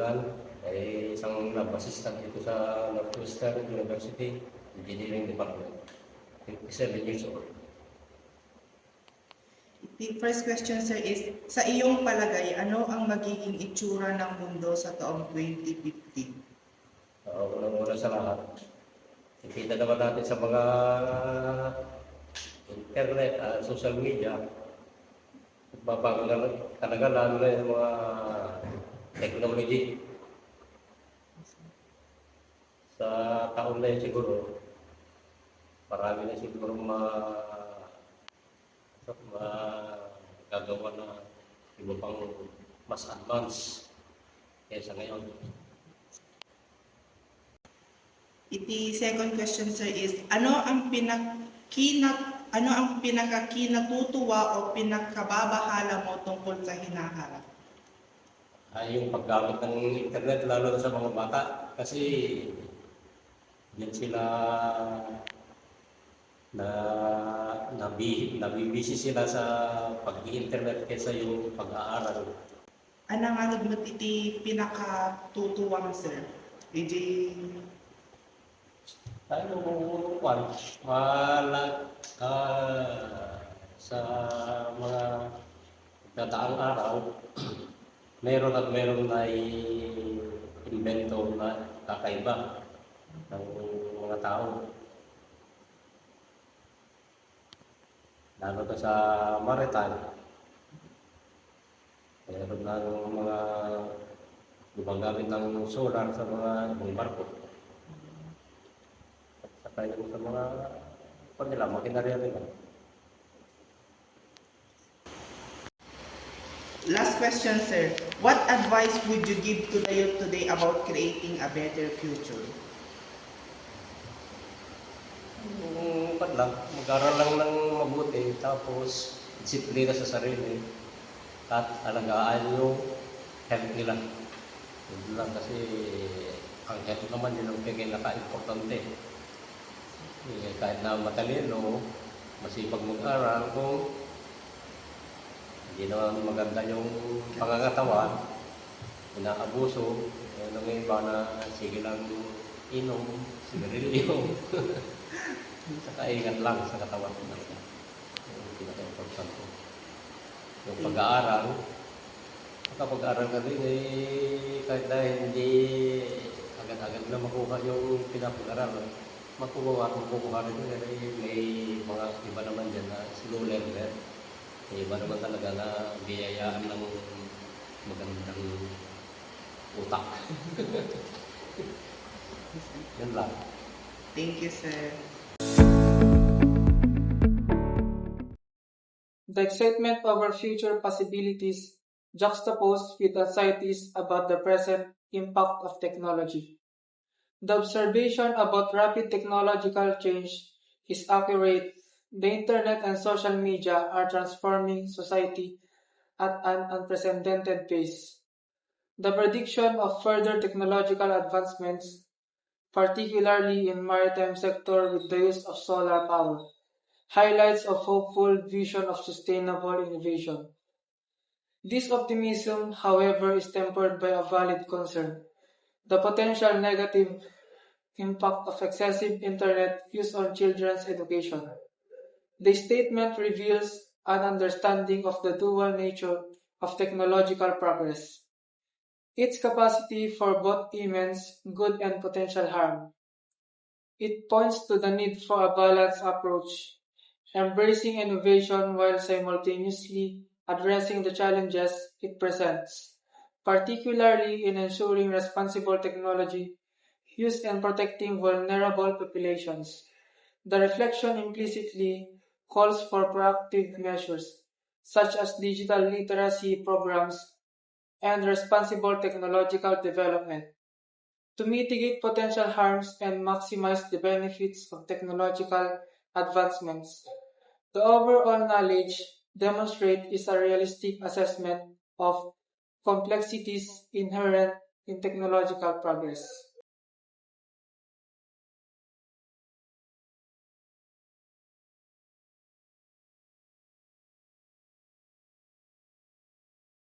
Sudan, ay isang lab assistant dito sa Northwestern University, Engineering Department. 57 years old. The first question, sir, is, sa iyong palagay, ano ang magiging itsura ng mundo sa taong 2050? Unang-una sa lahat, nakita naman natin sa mga internet at social media, babago na talaga, lalo na yung mga technology. Sa taon na yun siguro, marami na siguro gagawa na iba pang mas advanced kaysa ngayon. The second question, sir, is, ano ang pinakakinatutuwa o pinakababahala mo tungkol sa hinaharap? Yung paggamit ng internet, lalo na sa mga bata, kasi yan sila nabibisi sila sa pag-internet kaysa yung pag-aaral. Ano nga mo iti pinakatutuwa mo, sir? EJ? Sa mga nataang araw, meron na invento na kakaiba ng mga tao. Lalo na sa maritime, meron na mga gumagamit ng solar sa mga ibang barko. At saka yung sa mga kanila, makinarya nila. Last question, sir. What advice would you give to the youth today about creating a better future? Mag-aral lang ng mabuti, tapos disiplina sa sarili, at alagaan yung health nila. Yun lang, kasi ang health naman yun ang pinaka-importante. Kahit na matalino, masipag mag-aral, kung hindi naman maganda yung pangangatawan, inaabuso, yan ang iba na sige lang inom, sigarilyo. Saka ingat lang sa katawan ko talaga. Yung pinaka-importante. Yung pag-aaral, kapag-aaral ka din, kahit na hindi agad-agad na makuha yung pinapag-aral, makukuha rin yun. May mga iba naman dyan na slow learner. May iba naman talaga na biyayaan ng magandang utak. Yan lang. Thank you, sir. The excitement over future possibilities juxtaposed with anxieties about the present impact of technology. The observation about rapid technological change is accurate. The internet and social media are transforming society at an unprecedented pace. The prediction of further technological advancements, particularly in maritime sector with the use of solar power, highlights a hopeful vision of sustainable innovation. This optimism, however, is tempered by a valid concern: the potential negative impact of excessive internet use on children's education. The statement reveals an understanding of the dual nature of technological progress, its capacity for both immense good and potential harm. It points to the need for a balanced approach, embracing innovation while simultaneously addressing the challenges it presents, particularly in ensuring responsible technology use and protecting vulnerable populations. The reflection implicitly calls for proactive measures, such as digital literacy programs and responsible technological development, to mitigate potential harms and maximize the benefits of technological advancements. The overall knowledge demonstrated is a realistic assessment of complexities inherent in technological progress.